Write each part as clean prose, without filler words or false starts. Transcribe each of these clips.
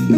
From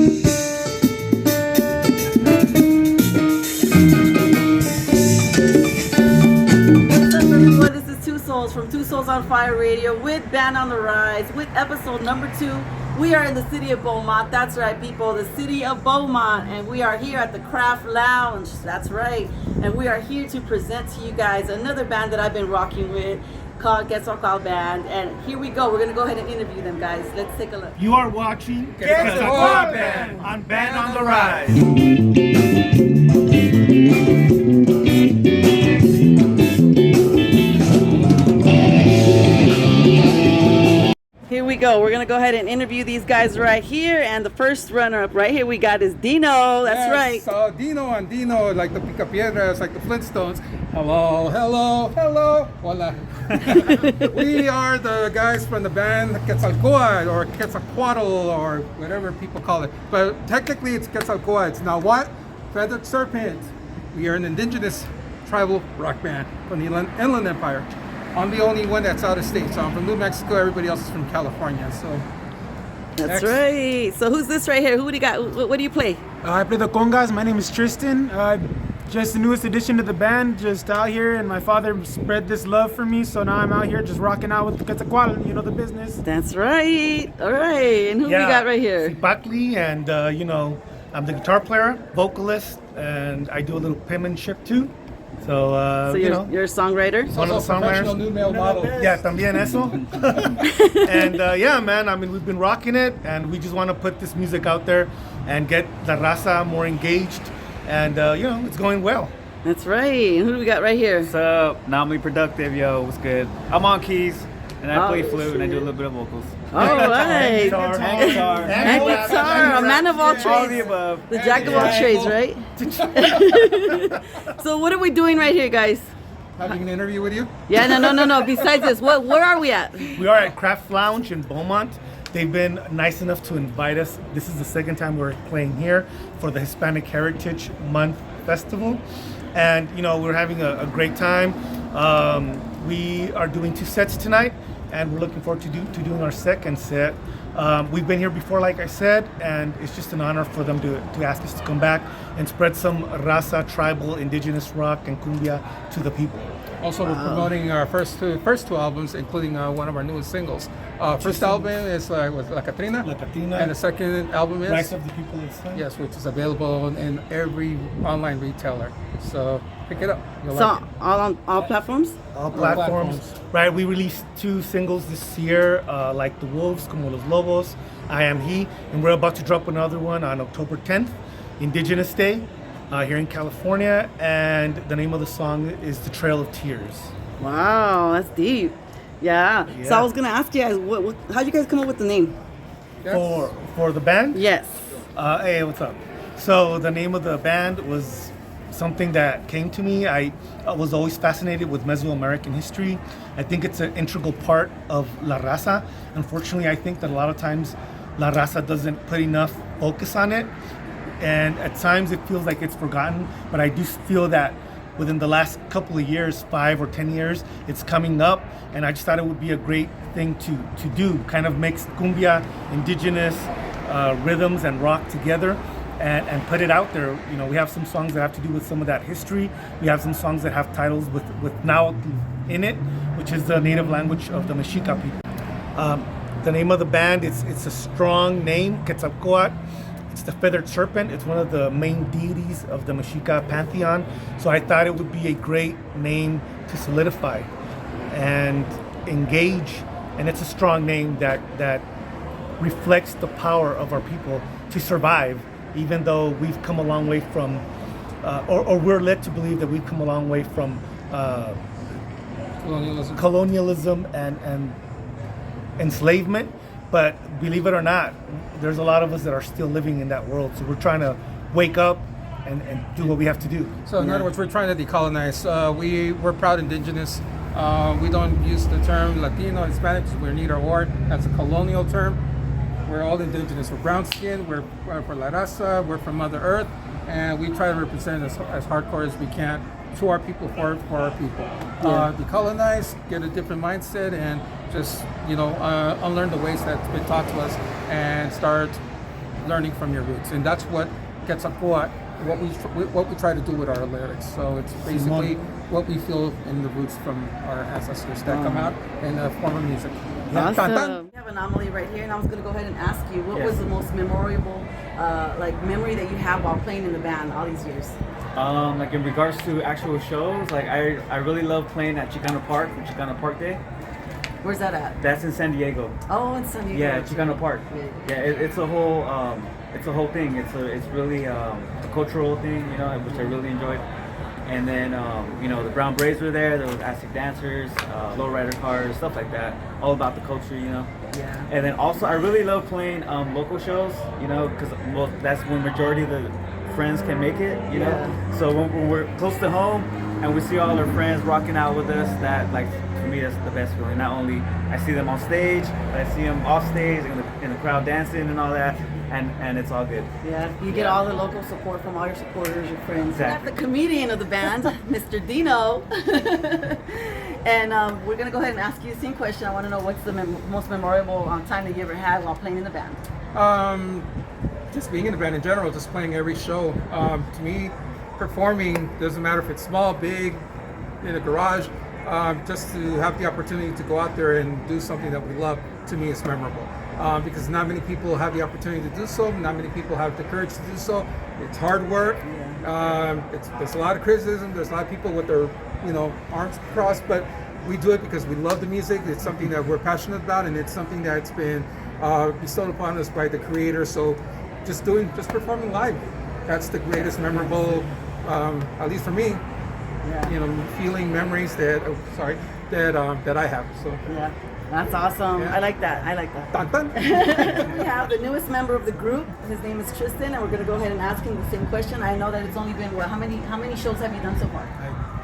Two Souls on Fire Radio with Band on the Rise with episode number 2. We are in the city of Beaumont. That's right, people, the city of Beaumont, and we are here at the Craft Lounge. That's right, and we are here to present to you guys another band that I've been rocking with called Quetzalcoatl Band. And here we go. We're gonna go ahead and interview them, guys. Let's take a look. You are watching Quetzalcoatl Band on Band on the Rise. Here we go. We're going to go ahead and interview these guys right here. And the first runner-up right here we got is Dino. That's right. So Dino and Dino, like the PHYRE, like the Flintstones. Hello, hello, hello. Hola. We are the guys from the band Quetzalcoatl or Quetzalcoatl or whatever people call it. But technically it's Quetzalcoatl. It's now what? Feathered Serpent. We are an indigenous tribal rock band from the Inland Empire. I'm the only one that's out of state, so I'm from New Mexico. Everybody else is from California. So that's right. So who's this right here? Who do you got? What do you play? I play the congas. My name is Tristan. Just the newest addition to the band. Just out here, and my father spread this love for me, so now I'm out here just rocking out with the Quetzalcoatl. You know the business. That's right. All right. And who we got right here? Buckley, and I'm the guitar player, vocalist, and I do a little penmanship too. So, you're a songwriter? One of the professional new male model. Yeah, también eso. And yeah, man, I mean, we've been rocking it, and we just want to put this music out there and get La Raza more engaged, and it's going well. That's right. And who do we got right here? What's up? Nominally Productive, yo, what's good? I'm on keys, and I play flute, and I do a little bit of vocals. All right. And guitar. And guitar. A man of all trades. All the above. The jack of all trades, right? So what are we doing right here, guys? Having an interview with you? Yeah, no. Besides this, where are we at? We are at Craft Lounge in Beaumont. They've been nice enough to invite us. This is the second time we're playing here for the Hispanic Heritage Month Festival. And, we're having a great time. We are doing 2 sets tonight, and we're looking forward to doing our second set. We've been here before, like I said, and it's just an honor for them to ask us to come back and spread some raza, tribal, indigenous rock, and cumbia to the people. Also, we're promoting our first two albums, including one of our newest singles. First album is with La Catrina, and the second album is Rise of the People of Sun. Yes, which is available in every online retailer. So pick it up. You'll like it. All on all platforms? All platforms. Right, we released 2 singles this year, like The Wolves, Como los Lobos, I Am He, and we're about to drop another one on October 10th, Indigenous Day, here in California, and the name of the song is The Trail of Tears. Wow, that's deep. Yeah. So I was gonna ask you guys, how'd you guys come up with the name? For the band? Yes. Hey, what's up? So the name of the band was something that came to me. I was always fascinated with Mesoamerican history. I think it's an integral part of La Raza. Unfortunately, I think that a lot of times La Raza doesn't put enough focus on it, and at times it feels like it's forgotten, but I do feel that within the last couple of years, 5 or 10 years, it's coming up, and I just thought it would be a great thing to do, kind of mix cumbia, indigenous rhythms and rock together, and put it out there. We have some songs that have to do with some of that history. We have some songs that have titles with Nahuatl in it, which is the native language of the Mexica people. The name of the band, it's a strong name, Quetzalcoatl. It's the feathered serpent. It's one of the main deities of the Mexica pantheon. So I thought it would be a great name to solidify and engage. And it's a strong name that reflects the power of our people to survive, even though we've come a long way from, or we're led to believe that we've come a long way from colonialism and enslavement. But believe it or not, there's a lot of us that are still living in that world. So we're trying to wake up and do what we have to do. So in other words, we're trying to decolonize. We're proud indigenous. We don't use the term Latino, Hispanic. We're neither or. That's a colonial term. We're all indigenous. We're brown skinned. We're for La Raza. We're from Mother Earth, and we try to represent as hardcore as we can to our people, for our people. Decolonize, get a different mindset, and just unlearn the ways that's been taught to us, and start learning from your roots, and that's what Quetzalcoatl, what we try to do with our lyrics. So it's basically what we feel in the roots from our ancestors that come out in the form of music. Awesome. We have an anomaly right here, and I was going to go ahead and ask you, what was the most memorable memory that you have while playing in the band all these years? Like in regards to actual shows, like I really love playing at Chicano Park for Chicano Park Day. Where's that at? That's in San Diego. Oh, in San Diego. Yeah, Chicano Park. Yeah, it's a whole thing. It's really a cultural thing, you know, which I really enjoyed. And then you know, the Brown Braves were there. There was Aztec dancers, lowrider cars, stuff like that. All about the culture, you know. Yeah. And then also, I really love playing local shows, you know, because that's when majority of the friends can make it, you know. So when we're close to home and we see all our friends rocking out with us, that, like, for me, that's the best feeling. Not only I see them on stage, but I see them off stage in the crowd dancing and all that, and it's all good. Yeah, you get all the local support from all your supporters, your friends. Exactly. We have the comedian of the band, Mr. Dino. And we're going to go ahead and ask you the same question. I want to know what's the most memorable time that you ever had while playing in the band? Just being in the band in general, just playing every show. To me, performing doesn't matter if it's small, big, in a garage. Just to have the opportunity to go out there and do something that we love, to me, is memorable. Because not many people have the opportunity to do so. Not many people have the courage to do so. It's hard work. There's a lot of criticism. There's a lot of people with their, arms crossed. But we do it because we love the music. It's something that we're passionate about, and it's something that's been bestowed upon us by the Creator. So, just performing live. That's the greatest memorable, at least for me. Feeling memories that I have. So. Yeah. That's awesome. Yeah. I like that. Dun, dun. We have the newest member of the group. His name is Tristan, and we're going to go ahead and ask him the same question. I know that it's only been, how many shows have you done so far?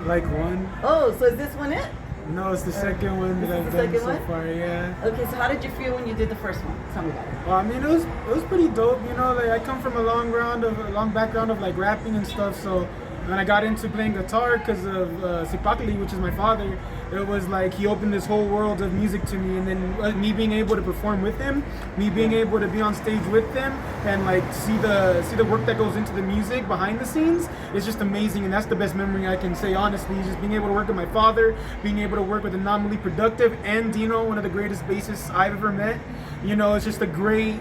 Like one. Oh, so is this one it? No, it's the second one that I've the done second so one? far. Yeah. Okay, so how did you feel when you did the first one? Tell me about it. Well, I mean, it was pretty dope. Like I come from a long background of like rapping and stuff. So when I got into playing guitar because of Sipakli, which is my father, it was like he opened this whole world of music to me, and then me being able to perform with him, me being able to be on stage with them, and like see the work that goes into the music behind the scenes is just amazing. And that's the best memory I can say, honestly, just being able to work with my father, being able to work with Anomaly Productive and Dino, one of the greatest bassists I've ever met. It's just a great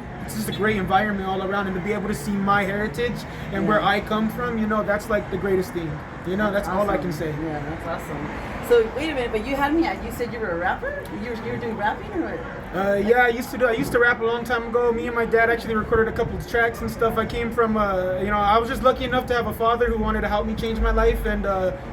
environment all around, and to be able to see my heritage and where I come from, that's like the greatest thing. That's awesome. all I can say. Yeah, that's awesome. So wait a minute, but you had me at, you said you were a rapper? You were doing rapping or what? Yeah, I used to rap a long time ago. Me and my dad actually recorded a couple of tracks and stuff. I came from, I was just lucky enough to have a father who wanted to help me change my life, and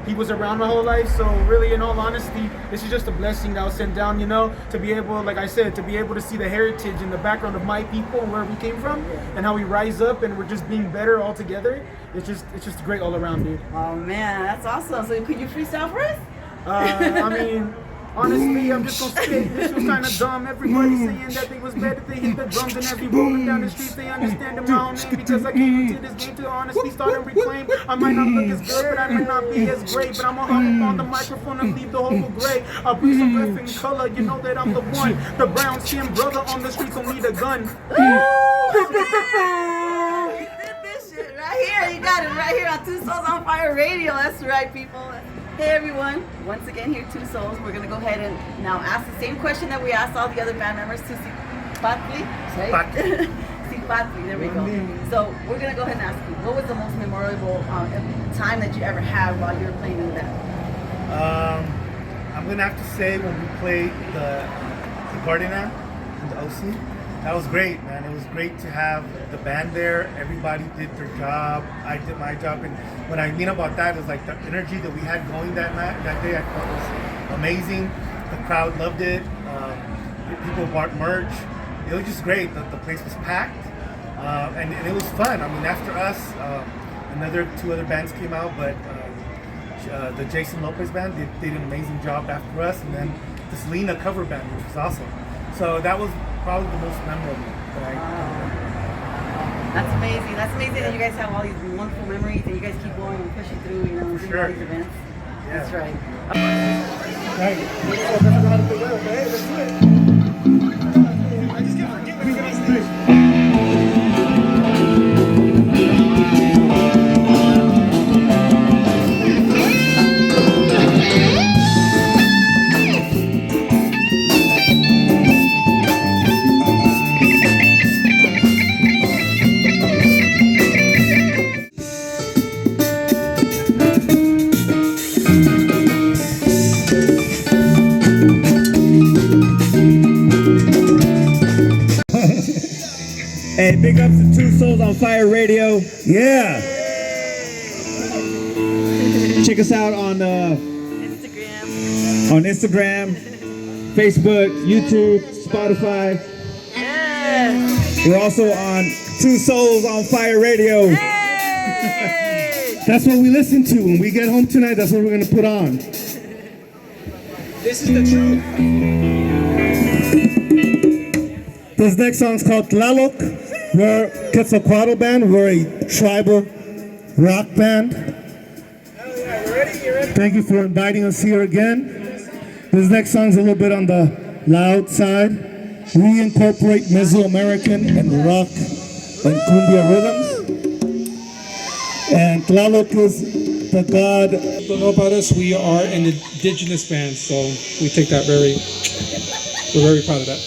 he was around my whole life. So really, in all honesty, this is just a blessing that was sent down, to be able, like I said, to be able to see the heritage and the background of my people and where we came from, and how we rise up and we're just being better all together. It's just great all around, dude. Oh man, that's awesome. So could you freestyle for us? I mean, honestly, I'm just gonna spit. This was kind of dumb. Everybody saying that they was bad if they hit the drums, and every rolling down the streets they understand my own name, because I came into this game to honestly start and reclaim. I might not look as good, but I might not be as great, but I'm gonna hop up on the microphone and leave the whole gray. I'll bring some effing color, you know that I'm the one. The brown skin brother on the streets don't need a gun. You did this shit right here. You got it right here on Two Souls on Fire Radio. That's right, people. Hey everyone, once again here, Two Souls. We're going to go ahead and now ask the same question that we asked all the other band members to Sipatli, right? Sipatli, there we go. So we're going to go ahead and ask you, what was the most memorable time that you ever had while you were playing in the band? I'm gonna have to say when we played the Gardena in the OC, that was great, man. It was great to have the band there. Everybody did their job. I did my job, and what I mean about that is like the energy that we had going that day. I thought was amazing. The crowd loved it. People bought merch. It was just great. The place was packed, and it was fun. I mean, after us, two other bands came out, but the Jason Lopez band did an amazing job after us, and then the Selena cover band, which was awesome. So that was probably the most memorable that I That's amazing. That's amazing that you guys have all these wonderful memories and you guys keep going and pushing through, doing all these events. Yeah. That's right. Right. So that's how to do it, okay? Let's do it. I just can't forget when you guys do it. Hey, big ups to Two Souls on Fire Radio. Yeah. Check us out on Instagram, Facebook, YouTube, Spotify. Yeah. We're also on Two Souls on Fire Radio. That's what we listen to when we get home tonight. That's what we're gonna put on. This is the truth. This next song's called Tlaloc. We're Quetzalcoatl band. We're a tribal rock band. Thank you for inviting us here again. This next song's a little bit on the loud side. We incorporate Mesoamerican and rock and cumbia rhythms. And Tlaloc is the god. Don't know about us, we are an indigenous band, so we take that we're very proud of that.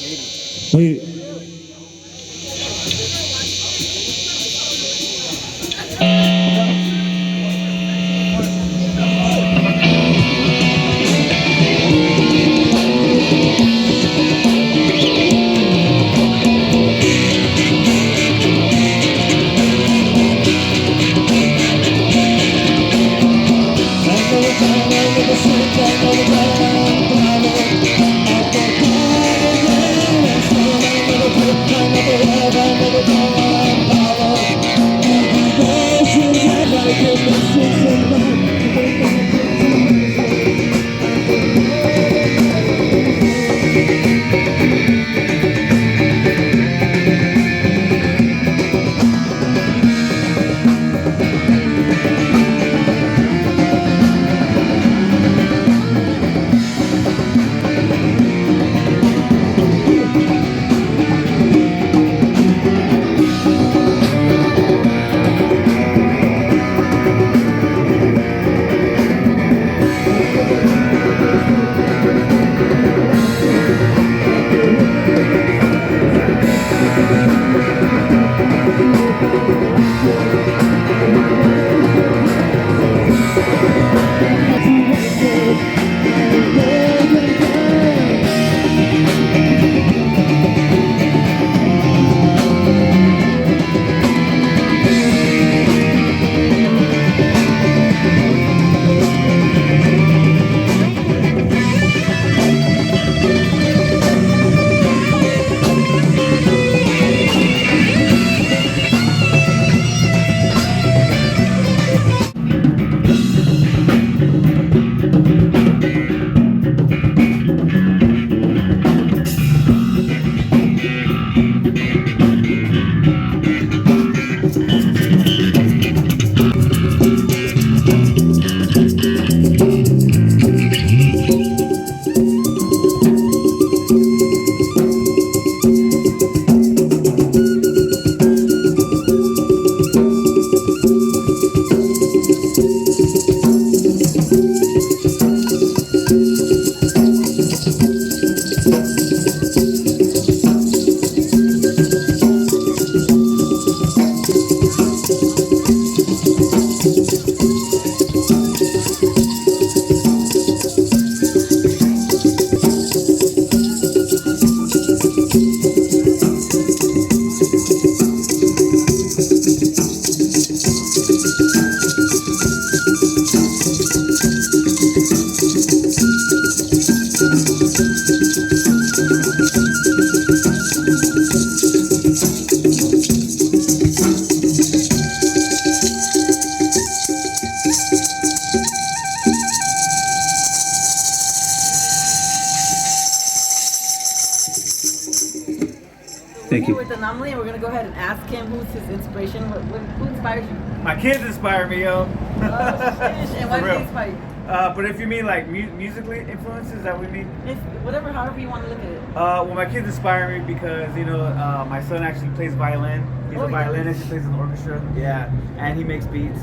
Thank you. With Anomaly, and we're gonna go ahead and ask him who's his inspiration. Who inspires you? My kids inspire me, yo. Oh, shit. And why For do they real. inspire you? But if you mean like musically influences, that we mean? If, whatever, however you want to look at it. Well, my kids inspire me because, you know, my son actually plays violin. He's Oh, a he violinist. He plays in the orchestra. Yeah. And he makes beats.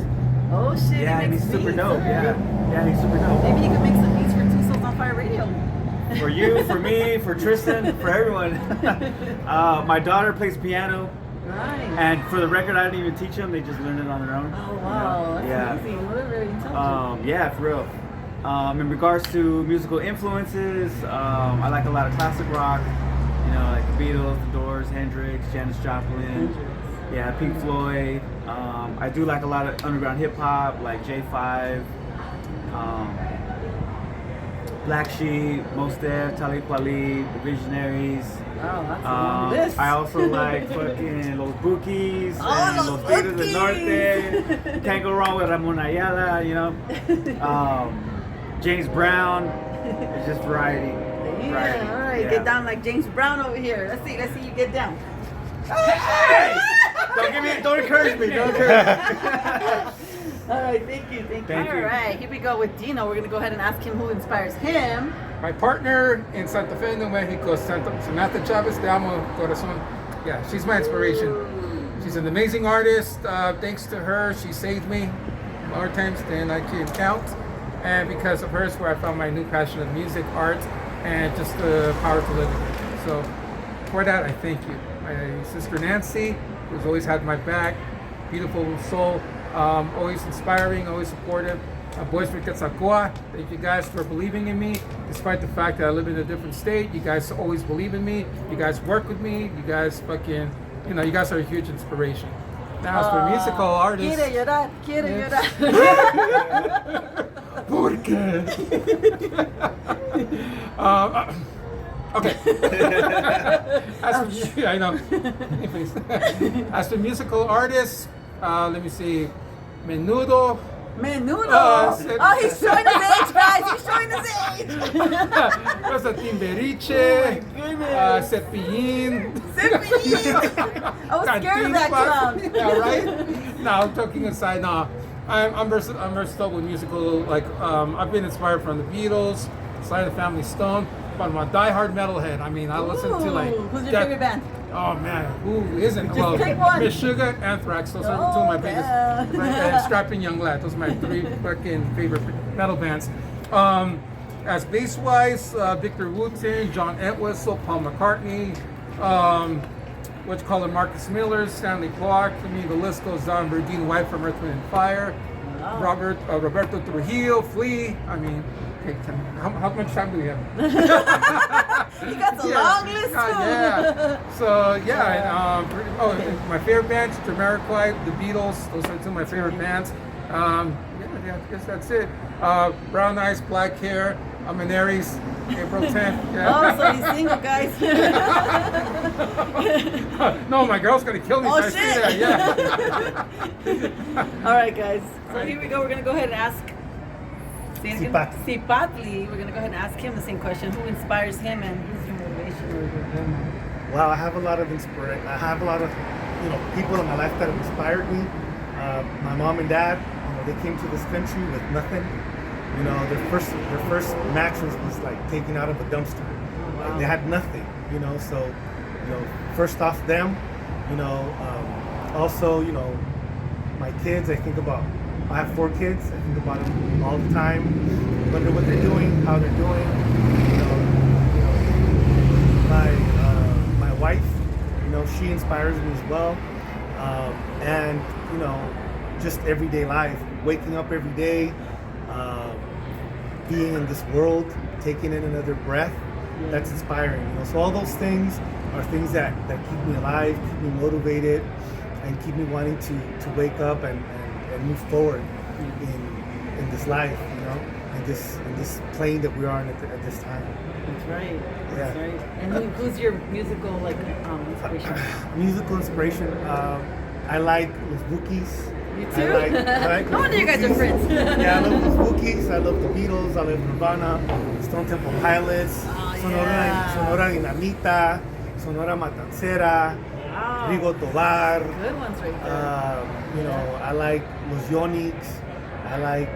Oh shit! Yeah, he and makes he's super beats, dope. alright. Yeah, he's super dope. Maybe he could make some beats for Two Souls on Fire Radio. For you, for me, for Tristan, for everyone. My daughter plays piano, Nice. and for the record, I didn't even teach them. They just learned it on their own. Oh wow, that's Yeah. amazing. What a very intelligent. Yeah, for real. In regards to musical influences, I like a lot of classic rock. You know, like the Beatles, the Doors, Hendrix, Janis Joplin. Yeah, Pink Floyd. I do like a lot of underground hip hop, like J5, Black Sheep, Mos Def, Talib Kweli, The Visionaries. Oh, that's a long list. I also like fucking Los Bookies Oh, and Los Los Tigres del Bookies. Norte. Can't go wrong with Ramon Ayala, you know. James Brown. It's just variety. Yeah, all right. Yeah. Get down like James Brown over here. Let's see you get down. Hey! Don't encourage me. Don't encourage me. All right, thank you. Thank All you. right, here we go with Dino. We're gonna go ahead and ask him who inspires him. My partner in Santa Fe, New Mexico, Samantha Chavez, te amo, corazón. Yeah, she's my inspiration. She's an amazing artist. Thanks to her, she saved me more times than I can count. And because of her is where I found my new passion of music, art, and just the power to live it. So for that, I thank you. My sister Nancy, who's always had my back, beautiful soul, always inspiring, always supportive. Boys from Quetzalcoatl, thank you guys for believing in me. Despite the fact that I live in a different state, you guys always believe in me. You guys work with me. You guys fucking, you guys are a huge inspiration. Now, as for musical artists... Quiere llorar. ¿Por qué? Okay. I know. Please. As for musical artists, let me see. Menudo. Menudo. He's showing his age, guys. He's showing his age. There's a Timberiche. Goodness. Cepillín. Cepillín. I was scared of that clown. Yeah, right? No, joking aside, no. I'm versatile with musical. Like, I've been inspired from the Beatles, Sly and the Family Stone. But I'm a diehard metalhead. I mean, I listen to like. Who's your favorite band? Oh man, who isn't? Just pick one. Miss Sugar, Anthrax. Those are two of my biggest. And Strapping Young Lad. Those are my three fucking favorite metal bands. As bass wise, Victor Wooten, John Entwistle, Paul McCartney. What you call it, Marcus Miller, Stanley Clark. I mean, the list goes on. Verdine White from Earth, Wind and Fire. Wow. Roberto Trujillo, Flea. I mean, okay, how much time do we have? You got the long list. Yeah. So yeah, and, my favorite bands: Jamiroquai, the Beatles. Those are two of my favorite bands. Yeah, I guess that's it. Brown eyes, black hair. I'm an Aries. April 10th. Yeah. Oh, so he's single, guys. No, my girl's gonna kill me. Oh, if I say shit. that. Yeah. All right, guys. So here we go. We're gonna go ahead and ask Cipatli. We're gonna go ahead and ask him the same question. Who inspires him, and who's your motivation? Wow, I have a lot of inspiration. I have a lot of, people in my life that have inspired me. My mom and dad, they came to this country with nothing. Their first mattress was like taken out of a dumpster. Like, they had nothing. So, first off them. Also, my kids. I have 4 kids. I think about them all the time. Wonder what they're doing, how they're doing. My wife, she inspires me as well. And just everyday life, waking up every day, being in this world, taking in another breath, that's inspiring. So all those things are things that keep me alive, keep me motivated, and keep me wanting to wake up and move forward in this life, in this plane that we're on at this time. That's right. Yeah. That's right. And who's your musical inspiration? Musical inspiration. I like Los Bookies. You too? I like No wonder you guys are friends. Yeah, I love Los Bookies. I love the Beatles. I love Nirvana, Stone Temple Pilots, Sonora Dinamita, Sonora Matancera, Wow. Rigo Tobar. Good ones right there. I like Los Yonix. I like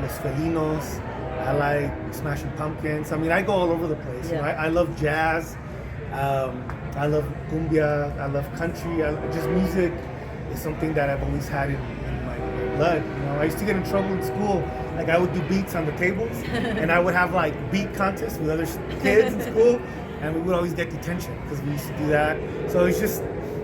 Los Felinos. I like Smashing Pumpkins. I mean, I go all over the place. Yeah. I love jazz. I love cumbia. I love country. Just music is something that I've always had in my blood. I used to get in trouble in school. Like, I would do beats on the tables, and I would have like beat contests with other kids in school, and we would always get detention because we used to do that. So it's just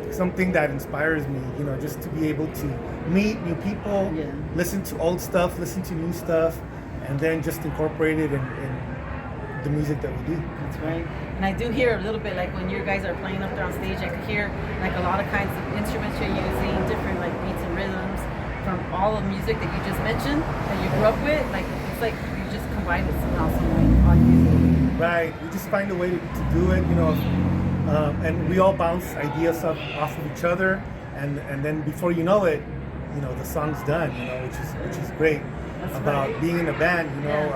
something that inspires me, just to be able to meet new people, listen to old stuff, listen to new stuff, and then just incorporate it and the music that we do. That's right. And I do hear a little bit like when you guys are playing up there on stage, I could hear like a lot of kinds of instruments you're using, different like beats and rhythms from all the music that you just mentioned that you grew up with. Like it's like you just combined it somehow, some way on music. Right. We just find a way to do it, you know, and we all bounce ideas off of each other, and then before you know it, you know, the song's done, you know, which is great. That's about right. being in a band, you know,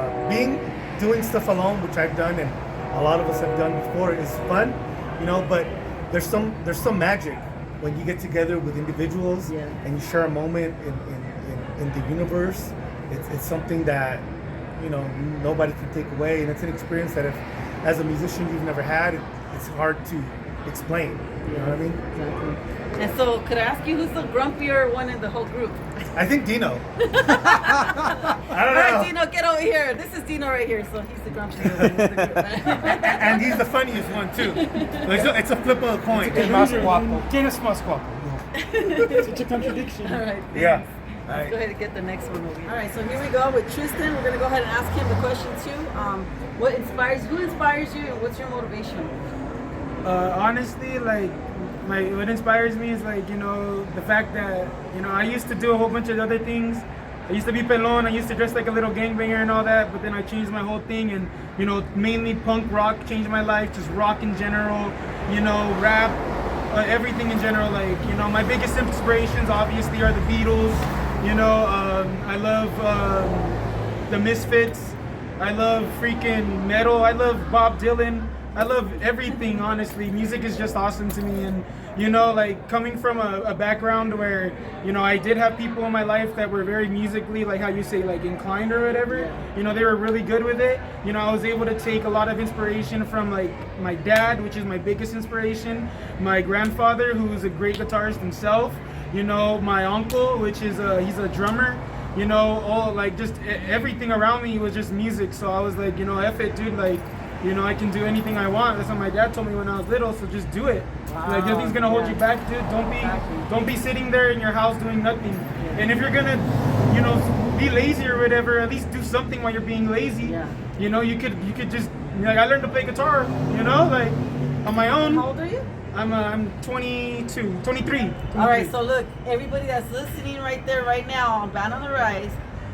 doing stuff alone, which I've done and a lot of us have done before, is fun, you know, but there's some magic when you get together with individuals and you share a moment in the universe. It's something that, you know, nobody can take away, and it's an experience that if as a musician you've never had, it's hard to explain. You know what I mean? Exactly. And so, could I ask you who's the grumpier one in the whole group? I think Dino. I don't All know. right, Dino, get over here. This is Dino right here, so he's the grumpier one in the group. And he's the funniest one too. So it's a flip of a coin. ¿Quién es más guapo? Such a contradiction. All right. Yeah. Let's go ahead and get the next one over here. All right, so here we go with Tristan. We're gonna go ahead and ask him the question too. Who inspires you, and what's your motivation? Honestly, like what inspires me is like, you know, the fact that, you know, I used to do a whole bunch of other things. I used to be pelon, I used to dress like a little gangbanger and all that, but then I changed my whole thing, and, you know, mainly punk rock changed my life, just rock in general, you know, rap, everything in general. Like, you know, my biggest inspirations obviously are the Beatles, you know, I love the Misfits, I love freaking metal, I love Bob Dylan. I love everything, honestly. Music is just awesome to me, and, you know, like, coming from a background where, you know, I did have people in my life that were very musically, like how you say, like, inclined or whatever, you know, they were really good with it. You know, I was able to take a lot of inspiration from, like, my dad, which is my biggest inspiration, my grandfather, who is a great guitarist himself, you know, my uncle, which is he's a drummer. You know, all, like, just everything around me was just music, so I was like, you know, F it, dude, like, you know, I can do anything I want. That's what my dad told me when I was little. So just do it. Wow. Like, nothing's gonna hold you back, dude. Don't be sitting there in your house doing nothing. And if you're gonna, you know, be lazy or whatever, at least do something while you're being lazy. Yeah. You know, you could just, like, I learned to play guitar. You know, like, on my own. How old are you? I'm 23. All right, so look, everybody that's listening right there, right now on Band on the Rise,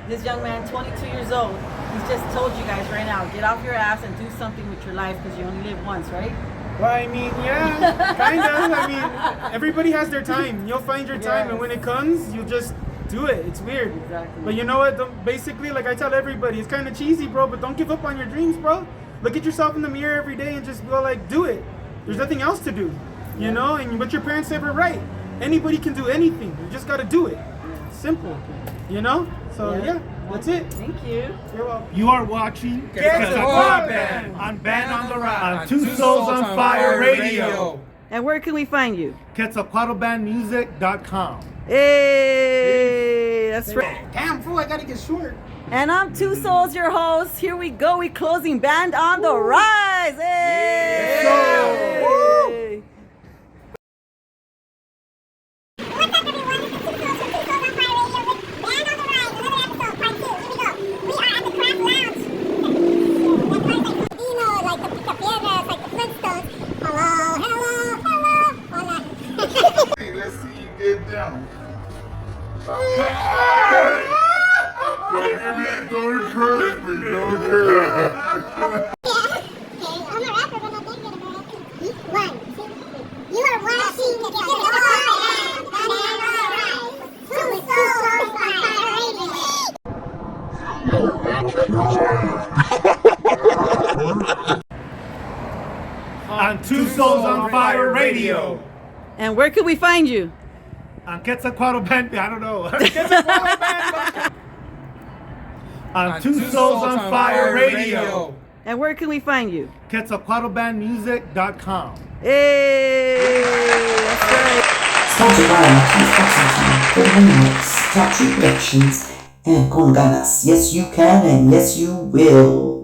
this young man, 22 years old, he's just told you guys right now, get off your ass and do something with your life because you only live once, right? Well, I mean, yeah, kind of. I mean, everybody has their time. You'll find your time, and when it comes, you'll just do it. It's weird. Exactly. But you know what? Basically, like I tell everybody, it's kind of cheesy, bro, but don't give up on your dreams, bro. Look at yourself in the mirror every day and just go, like, do it. There's nothing else to do, you know? And what your parents said were right. Anybody can do anything. You just got to do it. Simple, you know? So, yeah, that's it. Thank you. You're welcome. You are watching Band on Band on the on Rise on Two Souls on Fire Radio. And where can we find you? Quetzalcoatlbandmusic.com. Hey, that's right. Damn, fool, I got to get short. And I'm Two Souls, your host. Here we go. We closing Band on the Rise. Hey! Yeah. Woo! What's up, everyone? This is Two Souls from Two Souls on Fire Radio with Band on the Rise. Another episode, part 2. Here we go. We are at the Craft Lounge. That's right, like Dino, like the PHYRE, like the Flintstones. Hello, hola. Hey, let's see you get down. Don't encourage me, don't encourage me. I'm a rapper, but I didn't get a rapper. 1, 2, 3. You are watching the Band on the Rise. Two Souls on Fire Radio. On Two Souls on Fire Radio. And where can we find you? On Quetzalcoatlband, I don't know. On Two Souls on Fire Radio. And where can we find you? Quetzalcoatlbandmusic.com. Hey, that's right. Sponsored by Keith Constantine, put in the mix, top tree productions, and con ganas. Yes, you can, and yes, you will.